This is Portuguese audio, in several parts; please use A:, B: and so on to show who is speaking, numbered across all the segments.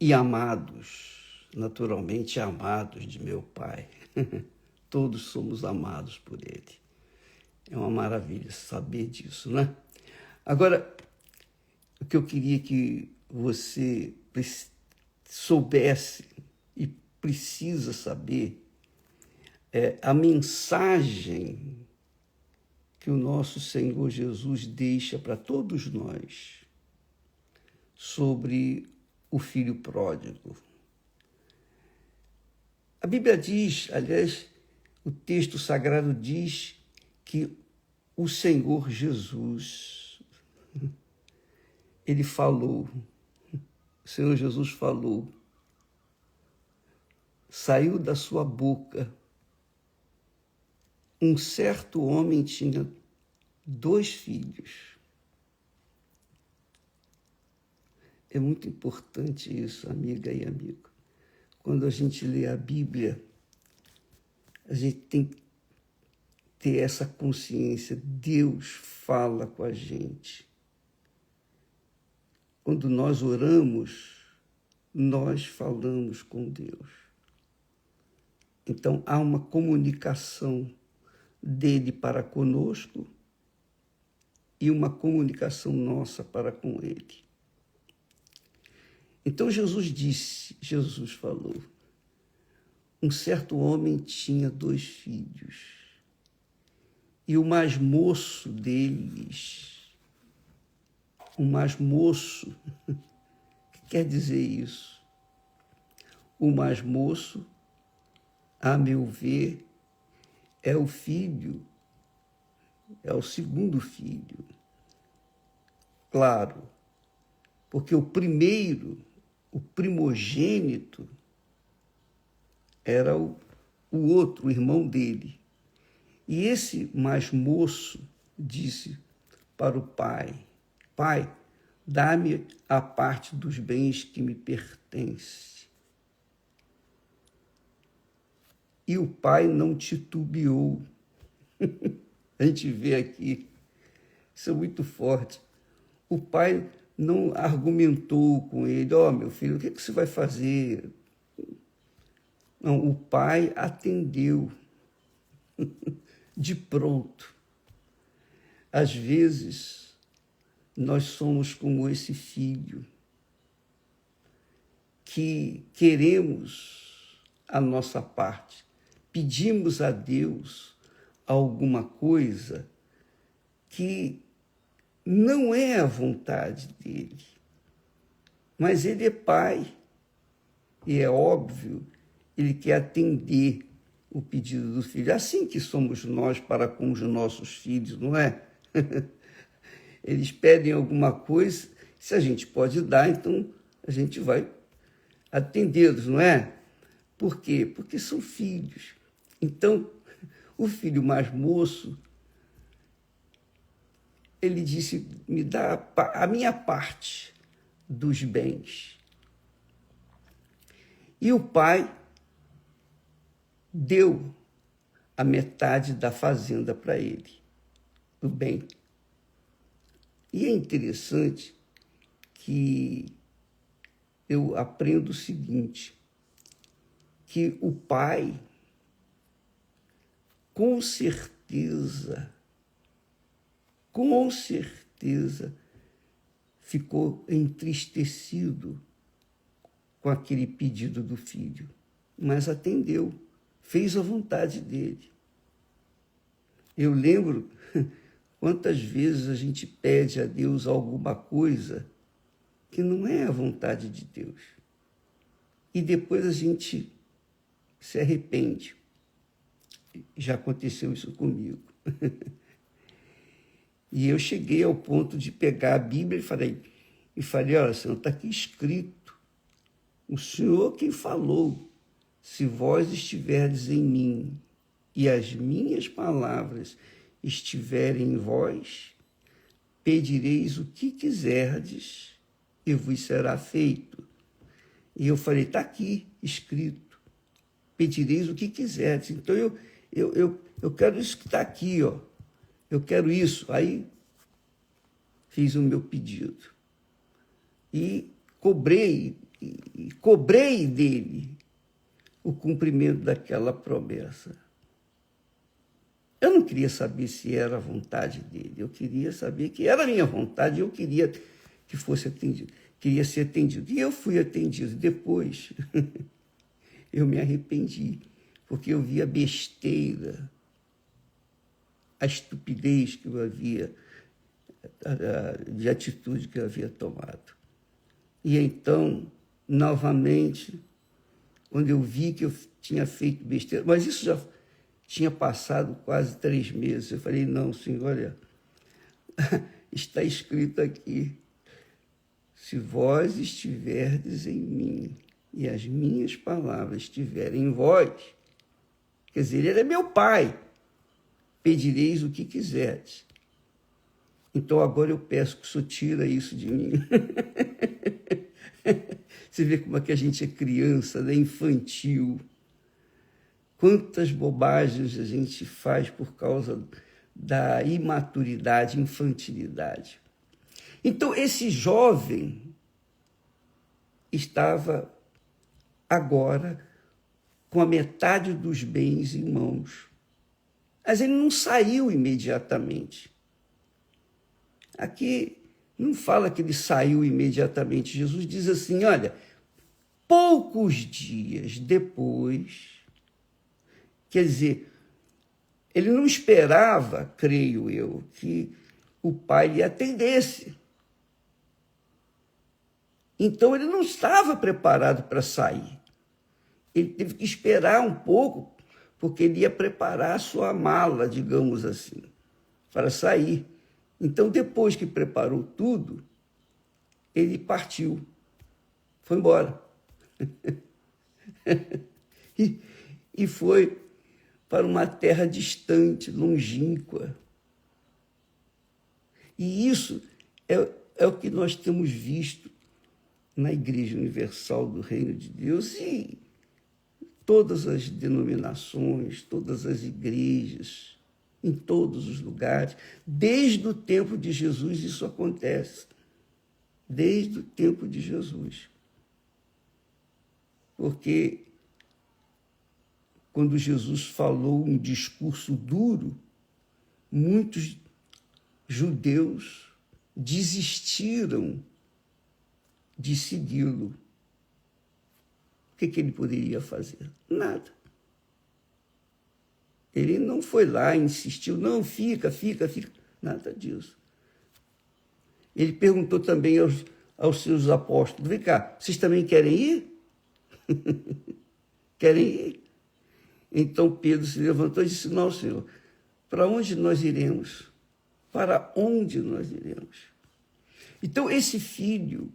A: e amados, naturalmente amados de meu Pai. Todos somos amados por Ele. É uma maravilha saber disso, né? Agora, o que eu queria que você soubesse e precisa saber é a mensagem que o nosso Senhor Jesus deixa para todos nós sobre o filho pródigo. A Bíblia diz, aliás, o texto sagrado diz que o Senhor Jesus, ele falou, o Senhor Jesus falou, saiu da sua boca, um certo homem tinha 2 filhos. É muito importante isso, amiga e amigo. Quando a gente lê a Bíblia, a gente tem que ter essa consciência. Deus fala com a gente. Quando nós oramos, nós falamos com Deus. Então, há uma comunicação dele para conosco e uma comunicação nossa para com ele. Então, Jesus falou, um certo homem tinha 2 filhos, e o mais moço deles, o mais moço, o que quer dizer isso? O mais moço, a meu ver, é o filho, é o segundo filho. Claro, porque o primeiro, o primogênito, era o outro, o irmão dele. E esse mais moço disse para o pai, pai, dá-me a parte dos bens que me pertence. E o pai não titubeou. A gente vê aqui, isso é muito forte. O pai não argumentou com ele, meu filho, o que você vai fazer? Não, o pai atendeu de pronto. Às vezes, nós somos como esse filho, que queremos a nossa parte, pedimos a Deus alguma coisa que não é a vontade dele, mas ele é pai, e é óbvio, ele quer atender o pedido do filho. Assim que somos nós para com os nossos filhos, não é? Eles pedem alguma coisa, se a gente pode dar, então a gente vai atendê-los, não é? Por quê? Porque são filhos. Então, o filho mais moço, ele disse, me dá a minha parte dos bens. E o pai deu a metade da fazenda para ele, do bem. E é interessante que eu aprendo o seguinte, que o pai, com certeza, ficou entristecido com aquele pedido do filho, mas atendeu, fez a vontade dele. Eu lembro quantas vezes a gente pede a Deus alguma coisa que não é a vontade de Deus. E depois a gente se arrepende. Já aconteceu isso comigo. E eu cheguei ao ponto de pegar a Bíblia e falei, olha, Senhor, está aqui escrito. O Senhor quem falou, se vós estiverdes em mim e as minhas palavras estiverem em vós, pedireis o que quiserdes e vos será feito. E eu falei, está aqui escrito, pedireis o que quiserdes. Então eu quero isso que está aqui, ó. Eu quero isso. Aí fiz o meu pedido. E cobrei, e cobrei dele o cumprimento daquela promessa. Eu não queria saber se era a vontade dele, eu queria saber que era a minha vontade, eu queria que fosse atendido, queria ser atendido. E eu fui atendido. Depois, eu me arrependi, porque eu vi a besteira, a estupidez que eu havia, de atitude que eu havia tomado. E então, novamente, quando eu vi que eu tinha feito besteira, mas isso já tinha passado quase 3 meses, eu falei, não, senhor, olha, está escrito aqui, se vós estiverdes em mim e as minhas palavras estiverem em vós, quer dizer, ele é meu pai, pedireis o que quiserdes. Então agora eu peço que o senhor tira isso de mim. Você vê como é que a gente é criança, né? Infantil. Quantas bobagens a gente faz por causa da imaturidade, infantilidade. Então esse jovem estava agora com a metade dos bens em mãos. Mas ele não saiu imediatamente. Aqui não fala que ele saiu imediatamente. Jesus diz assim, olha, poucos dias depois, quer dizer, ele não esperava, creio eu, que o pai lhe atendesse. Então ele não estava preparado para sair. Ele teve que esperar um pouco, porque ele ia preparar a sua mala, digamos assim, para sair. Então, depois que preparou tudo, ele partiu, foi embora. E foi para uma terra distante, longínqua. E isso é o que nós temos visto na Igreja Universal do Reino de Deus e todas as denominações, todas as igrejas, em todos os lugares. Desde o tempo de Jesus isso acontece. Desde o tempo de Jesus. Porque quando Jesus falou um discurso duro, muitos judeus desistiram de segui-lo. O que ele poderia fazer? Nada. Ele não foi lá, insistiu, não, fica. Nada disso. Ele perguntou também aos seus apóstolos, vem cá, vocês também querem ir? Querem ir? Então Pedro se levantou e disse, não, Senhor, para onde nós iremos? Para onde nós iremos? Então esse filho,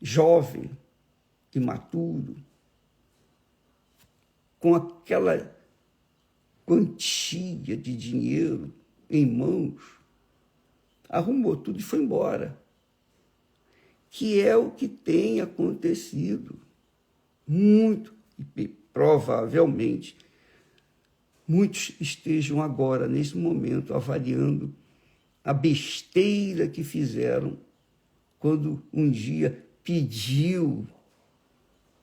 A: jovem, imaturo, com aquela quantia de dinheiro em mãos, arrumou tudo e foi embora. Que é o que tem acontecido. Muito, e provavelmente, muitos estejam agora, nesse momento, avaliando a besteira que fizeram quando um dia pediu,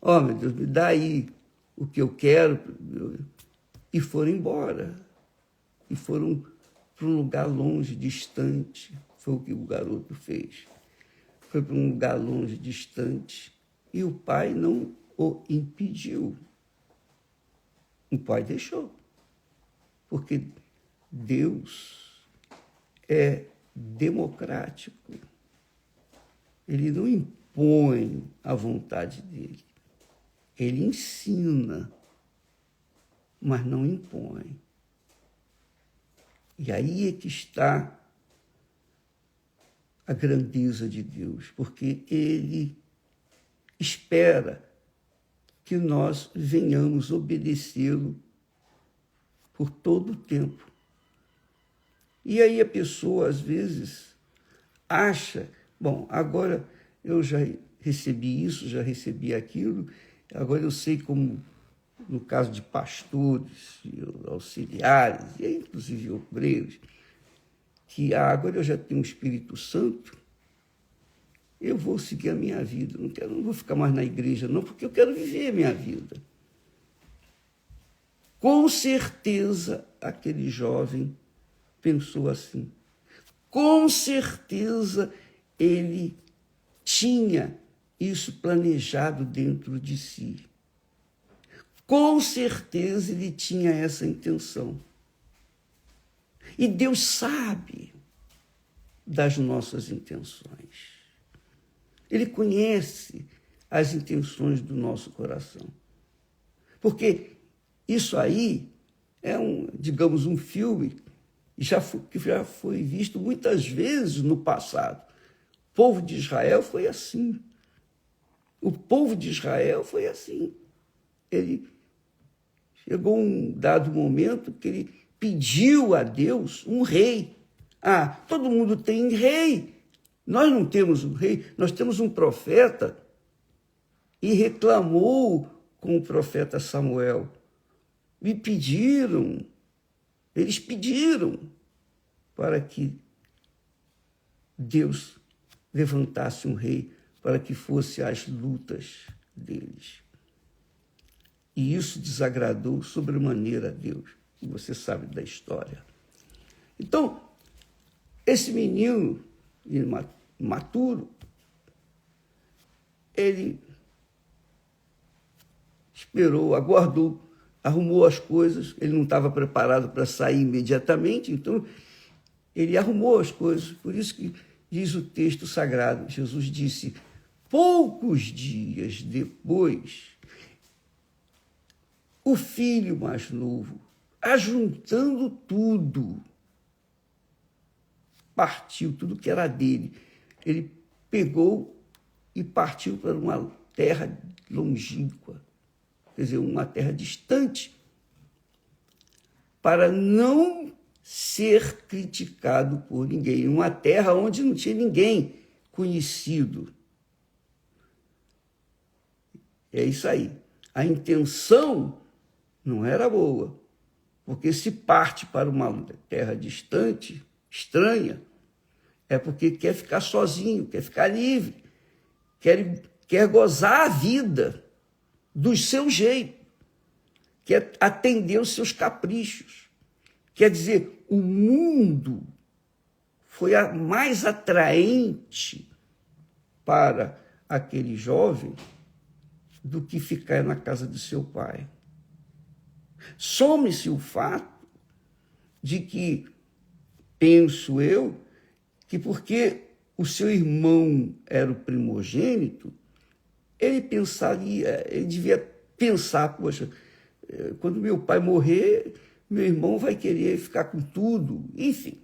A: ó, meu Deus, me dá aí o que eu quero, e foram embora. E foram para um lugar longe, distante. Foi o que o garoto fez. Foi para um lugar longe, distante. E o pai não o impediu. O pai deixou. Porque Deus é democrático. Ele não impõe a vontade dele. Ele ensina, mas não impõe. E aí é que está a grandeza de Deus, porque ele espera que nós venhamos obedecê-lo por todo o tempo. E aí a pessoa, às vezes, acha, bom, agora eu já recebi isso, já recebi aquilo, agora eu sei como, no caso de pastores, auxiliares, e inclusive obreiros, que agora eu já tenho o Espírito Santo, eu vou seguir a minha vida, não vou ficar mais na igreja, não, porque eu quero viver a minha vida. Com certeza, aquele jovem pensou assim. Com certeza, ele tinha isso planejado dentro de si. Com certeza, ele tinha essa intenção. E Deus sabe das nossas intenções. Ele conhece as intenções do nosso coração. Porque isso aí é digamos, um filme que já foi visto muitas vezes no passado. O povo de Israel foi assim. O povo de Israel foi assim. Ele chegou um dado momento que ele pediu a Deus um rei. Ah, todo mundo tem rei. Nós não temos um rei, nós temos um profeta. E reclamou com o profeta Samuel. Eles pediram para que Deus levantasse um rei para que fosse as lutas deles. E isso desagradou sobremaneira a Deus. E você sabe da história. Então, esse menino imaturo, ele esperou, aguardou, arrumou as coisas. Ele não estava preparado para sair imediatamente, então ele arrumou as coisas. Por isso que diz o texto sagrado, Jesus disse, poucos dias depois, o filho mais novo, ajuntando tudo, partiu tudo que era dele. Ele pegou e partiu para uma terra longínqua, quer dizer, uma terra distante, para não ser criticado por ninguém, uma terra onde não tinha ninguém conhecido. É isso aí. A intenção não era boa, porque se parte para uma terra distante, estranha, é porque quer ficar sozinho, quer ficar livre, quer gozar a vida do seu jeito, quer atender os seus caprichos. Quer dizer, o mundo foi mais atraente para aquele jovem do que ficar na casa do seu pai. Some-se o fato de que, penso eu, que porque o seu irmão era o primogênito, ele devia pensar, poxa, quando meu pai morrer, meu irmão vai querer ficar com tudo. Enfim,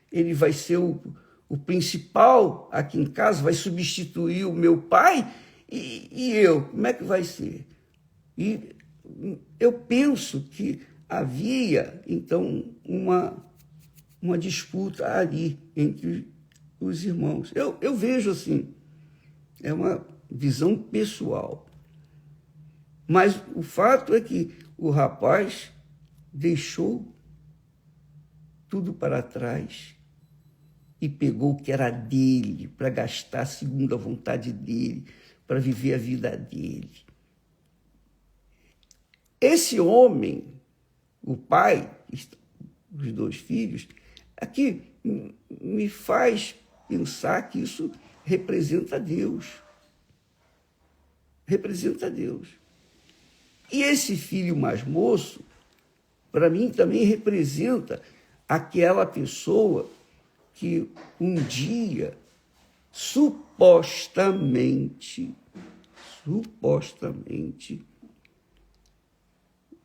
A: ele vai ser o principal aqui em casa, vai substituir o meu pai, e eu, como é que vai ser? E eu penso que havia, então, uma disputa ali entre os irmãos. Eu vejo assim, é uma visão pessoal. Mas o fato é que o rapaz deixou tudo para trás e pegou o que era dele para gastar segundo a vontade dele, para viver a vida dele. Esse homem, o pai dos dois filhos, aqui me faz pensar que isso representa Deus. Representa Deus. E esse filho mais moço, para mim, também representa aquela pessoa que um dia, supostamente,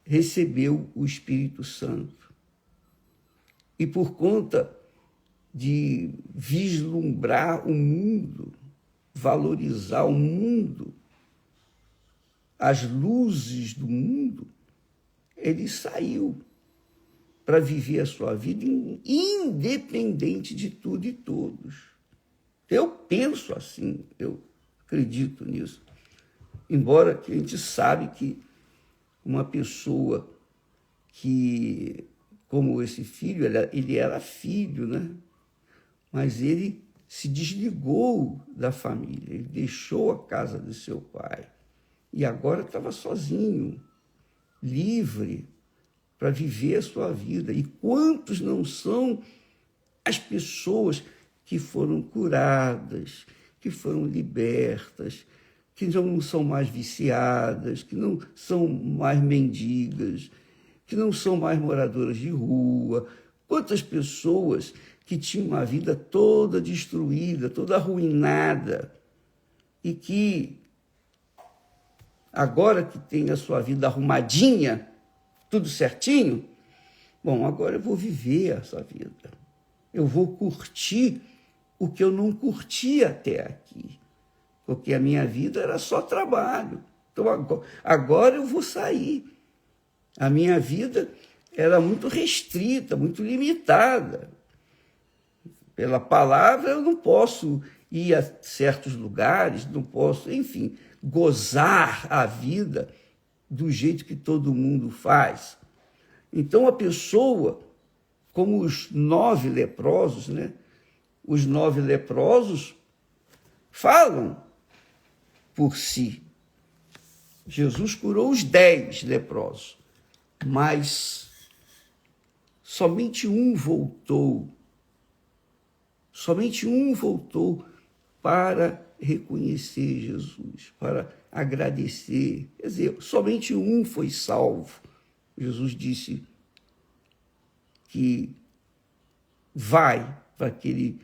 A: recebeu o Espírito Santo. E por conta de vislumbrar o mundo, valorizar o mundo, as luzes do mundo, ele saiu para viver a sua vida independente de tudo e todos. Eu penso assim, eu acredito nisso. Embora a gente sabe que uma pessoa que, como esse filho, ele era filho, né? Mas ele se desligou da família, ele deixou a casa de seu pai e agora estava sozinho, livre para viver a sua vida. E quantos não são as pessoas que foram curadas, que foram libertas, que não são mais viciadas, que não são mais mendigas, que não são mais moradoras de rua. Quantas pessoas que tinham uma vida toda destruída, toda arruinada, e que agora que tem a sua vida arrumadinha, tudo certinho, bom, agora eu vou viver essa vida. Eu vou curtir o que eu não curti até aqui, porque a minha vida era só trabalho. Então agora eu vou sair. A minha vida era muito restrita, muito limitada. Pela palavra eu não posso ir a certos lugares, não posso, enfim, gozar a vida do jeito que todo mundo faz. Então a pessoa, como os 9 leprosos, né? Os 9 leprosos falam por si. Jesus curou os 10 leprosos, mas somente um voltou. Somente um voltou para reconhecer Jesus, para agradecer. Quer dizer, somente um foi salvo. Jesus disse que vai para aquele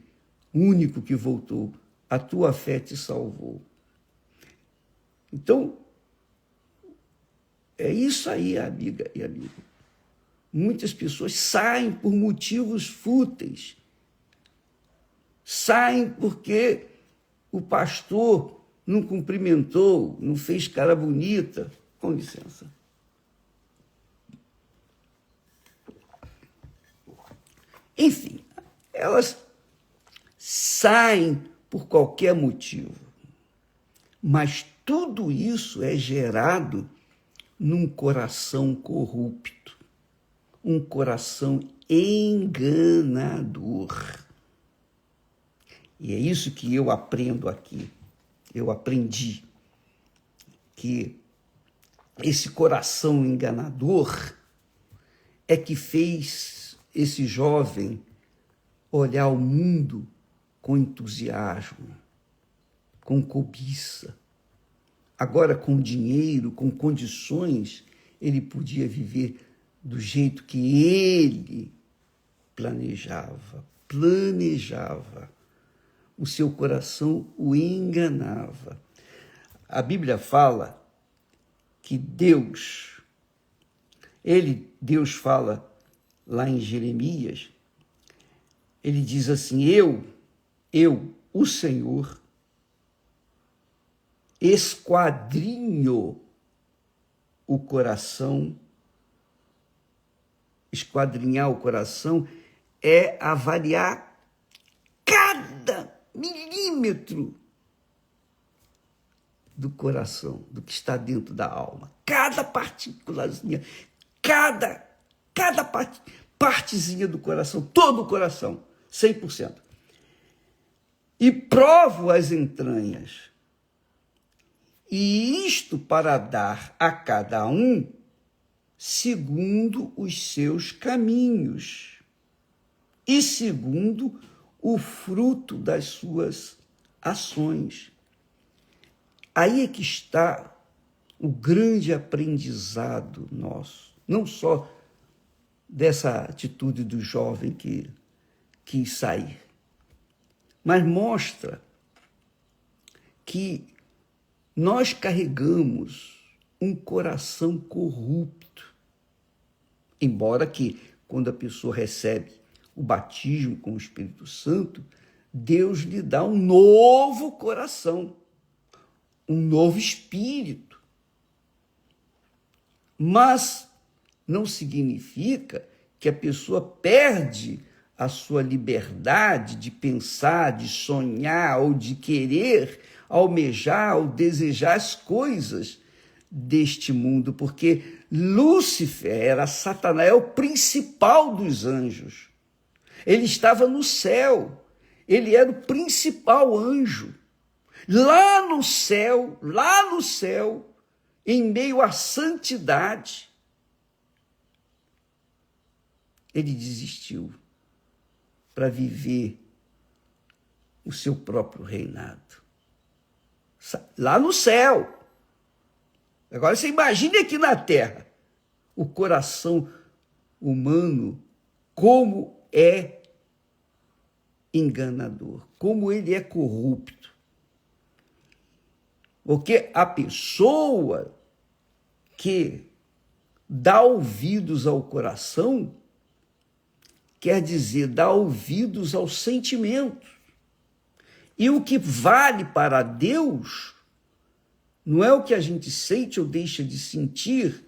A: único que voltou, a tua fé te salvou. Então, é isso aí, amiga e amigo. Muitas pessoas saem por motivos fúteis, saem porque o pastor não cumprimentou, não fez cara bonita. Com licença. Enfim, elas saem por qualquer motivo, mas tudo isso é gerado num coração corrupto, um coração enganador. E é isso que eu aprendo aqui. Eu aprendi que esse coração enganador é que fez esse jovem olhar o mundo com entusiasmo, com cobiça. Agora, com dinheiro, com condições, ele podia viver do jeito que ele planejava. O seu coração o enganava. A Bíblia fala que Deus fala lá em Jeremias, ele diz assim, eu, o Senhor, esquadrinho o coração. Esquadrinhar o coração é avaliar cada milímetro do coração, do que está dentro da alma. Cada partículazinha, cada partezinha do coração, todo o coração, 100%. E provo as entranhas. E isto para dar a cada um segundo os seus caminhos e segundo o fruto das suas ações. Aí é que está o grande aprendizado nosso, não só dessa atitude do jovem que quis sair, mas mostra que nós carregamos um coração corrupto, embora que, quando a pessoa recebe o batismo com o Espírito Santo, Deus lhe dá um novo coração, um novo espírito. Mas não significa que a pessoa perde a sua liberdade de pensar, de sonhar ou de querer almejar ou desejar as coisas deste mundo, porque Lúcifer era Satanás, é o principal dos anjos. Ele estava no céu, ele era o principal anjo. Lá no céu, em meio à santidade, ele desistiu para viver o seu próprio reinado. Lá no céu. Agora você imagine aqui na terra o coração humano, como é enganador, como ele é corrupto. Porque a pessoa que dá ouvidos ao coração quer dizer dar ouvidos aos sentimentos. E o que vale para Deus não é o que a gente sente ou deixa de sentir,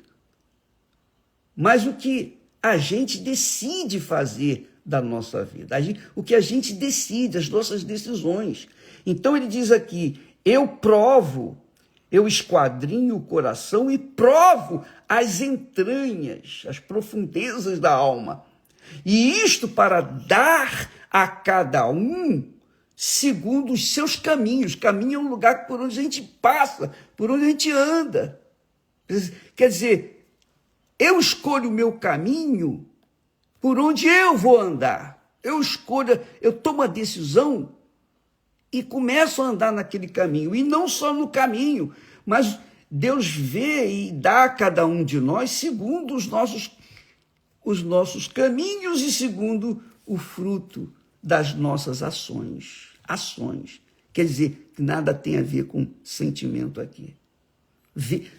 A: mas o que a gente decide fazer da nossa vida, o que a gente decide, as nossas decisões. Então ele diz aqui, eu esquadrinho o coração e provo as entranhas, as profundezas da alma. E isto para dar a cada um segundo os seus caminhos. Caminho é um lugar por onde a gente passa, por onde a gente anda. Quer dizer, eu escolho o meu caminho por onde eu vou andar. Eu tomo a decisão e começo a andar naquele caminho. E não só no caminho, mas Deus vê e dá a cada um de nós segundo os nossos caminhos e segundo o fruto das nossas ações. Quer dizer, que nada tem a ver com sentimento aqui.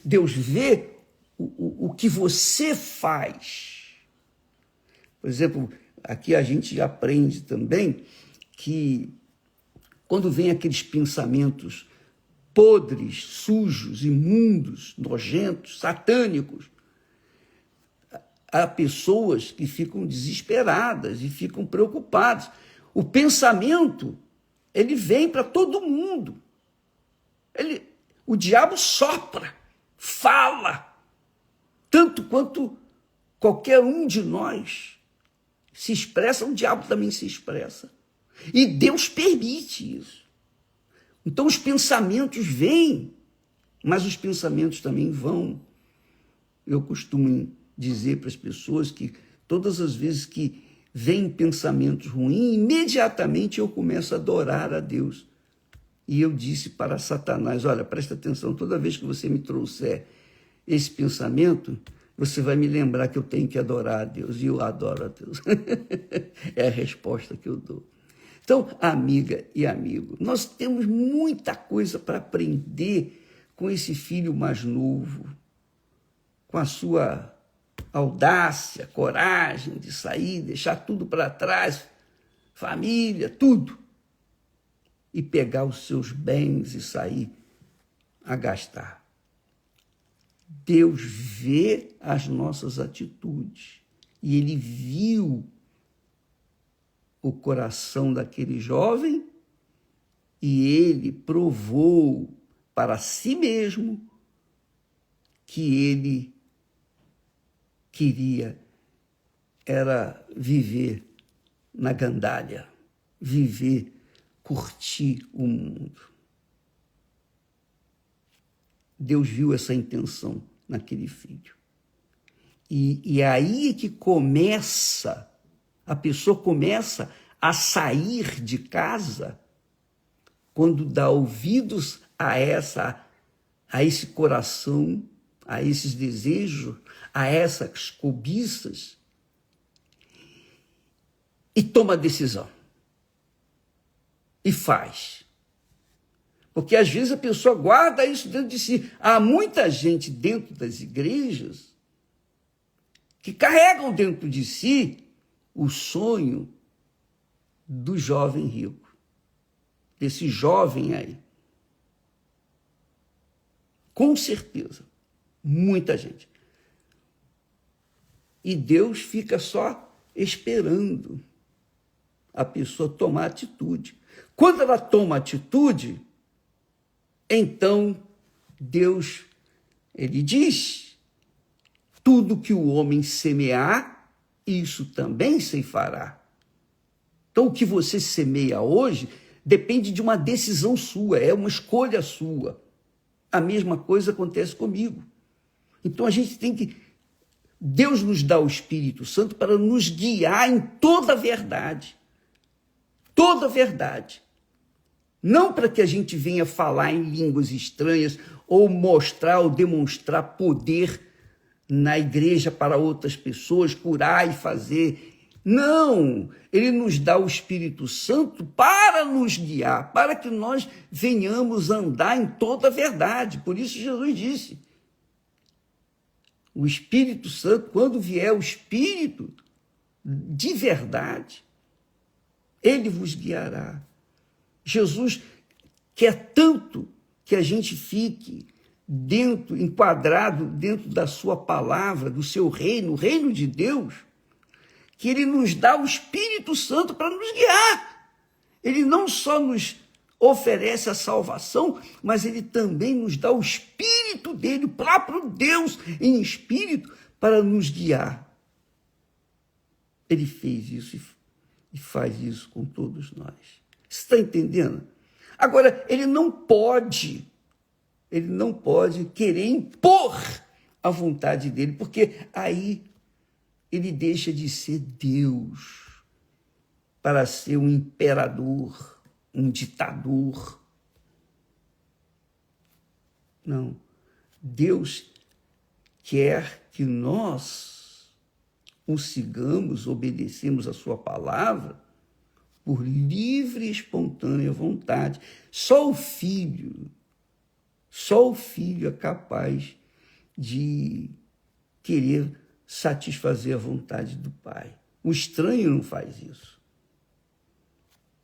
A: Deus vê o que você faz. Por exemplo, aqui a gente aprende também que quando vem aqueles pensamentos podres, sujos, imundos, nojentos, satânicos, há pessoas que ficam desesperadas e ficam preocupadas. O pensamento, ele vem para todo mundo. O diabo sopra, fala, tanto quanto qualquer um de nós se expressa, o diabo também se expressa. E Deus permite isso. Então os pensamentos vêm, mas os pensamentos também vão. Eu costumo dizer para as pessoas que todas as vezes que vêm pensamentos ruins, imediatamente eu começo a adorar a Deus. E eu disse para Satanás, olha, presta atenção, toda vez que você me trouxer esse pensamento, você vai me lembrar que eu tenho que adorar a Deus, e eu adoro a Deus. É a resposta que eu dou. Então, amiga e amigo, nós temos muita coisa para aprender com esse filho mais novo, com a sua audácia, coragem de sair, deixar tudo para trás, família, tudo, e pegar os seus bens e sair a gastar. Deus vê as nossas atitudes e ele viu o coração daquele jovem e ele provou para si mesmo que ele queria era viver na gandalha, curtir o mundo. Deus viu essa intenção naquele filho. E é aí que a pessoa começa a sair de casa quando dá ouvidos a esse coração, a esses desejos, a essas cobiças, e toma decisão. E faz. Porque às vezes a pessoa guarda isso dentro de si. Há muita gente dentro das igrejas que carregam dentro de si o sonho do jovem rico, desse jovem aí. Com certeza, muita gente. E Deus fica só esperando a pessoa tomar atitude. Quando ela toma atitude, então Deus, ele diz, tudo que o homem semear, isso também ceifará. Então, o que você semeia hoje depende de uma decisão sua, é uma escolha sua. A mesma coisa acontece comigo. Então, a gente tem que... Deus nos dá o Espírito Santo para nos guiar em toda a verdade. Toda a verdade. Não para que a gente venha falar em línguas estranhas ou mostrar ou demonstrar poder na igreja para outras pessoas, curar e fazer. Não! Ele nos dá o Espírito Santo para nos guiar, para que nós venhamos andar em toda a verdade. Por isso Jesus disse, o Espírito Santo, quando vier o Espírito de verdade, ele vos guiará. Jesus quer tanto que a gente fique enquadrado dentro da sua palavra, do seu reino, o reino de Deus, que ele nos dá o Espírito Santo para nos guiar. Ele não só nos oferece a salvação, mas ele também nos dá o Espírito dele, o próprio Deus em Espírito, para nos guiar. Ele fez isso e faz isso com todos nós. Você está entendendo? Agora, ele não pode querer impor a vontade dele, porque aí ele deixa de ser Deus para ser um imperador, um ditador. Não. Deus quer que nós o sigamos, obedecemos a sua palavra por livre e espontânea vontade. Só o Filho é capaz de querer satisfazer a vontade do Pai. O estranho não faz isso.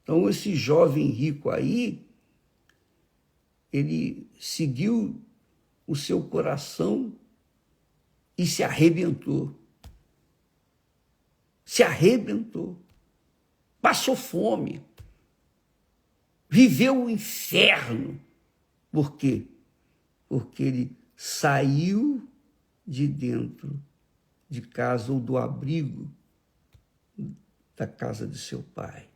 A: Então, esse jovem rico aí, ele seguiu o seu coração e se arrebentou. Se arrebentou. Passou fome. Viveu o inferno. Por quê? Porque ele saiu de dentro de casa ou do abrigo da casa de seu pai.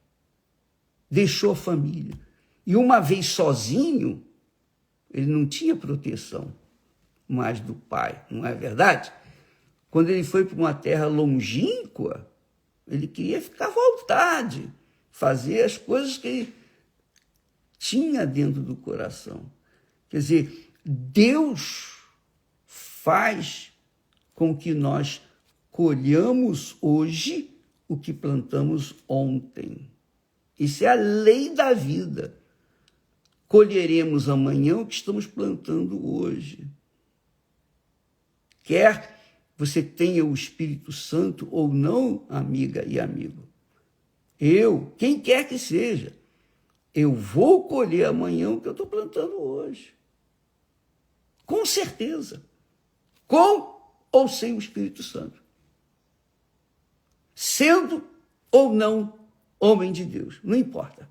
A: Deixou a família. E uma vez sozinho, ele não tinha proteção mais do pai, não é verdade? Quando ele foi para uma terra longínqua, ele queria ficar à vontade, fazer as coisas que ele tinha dentro do coração. Quer dizer, Deus faz com que nós colhamos hoje o que plantamos ontem. Isso é a lei da vida. Colheremos amanhã o que estamos plantando hoje. Quer você tenha o Espírito Santo ou não, amiga e amigo. Quem quer que seja, eu vou colher amanhã o que eu estou plantando hoje. Com certeza. Com ou sem o Espírito Santo. Sendo ou não homem de Deus, não importa.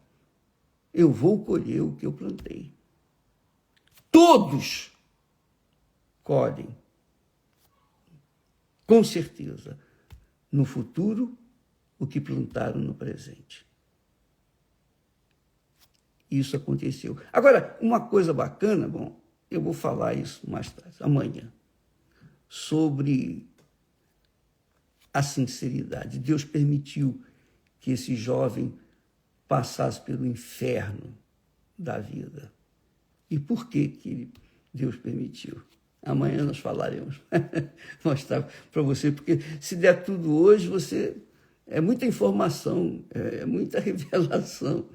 A: Eu vou colher o que eu plantei. Todos colhem, com certeza, no futuro, o que plantaram no presente. Isso aconteceu. Agora, uma coisa bacana, eu vou falar isso mais tarde, amanhã, sobre a sinceridade. Deus permitiu que esse jovem passasse pelo inferno da vida. E por que Deus permitiu? Amanhã nós falaremos, mostrar para você, porque se der tudo hoje, é muita informação, é muita revelação.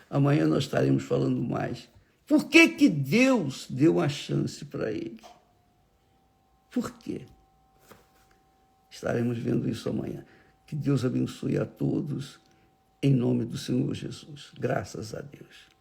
A: Amanhã nós estaremos falando mais. Por que Deus deu uma chance para ele? Por quê? Estaremos vendo isso amanhã. Que Deus abençoe a todos, em nome do Senhor Jesus. Graças a Deus.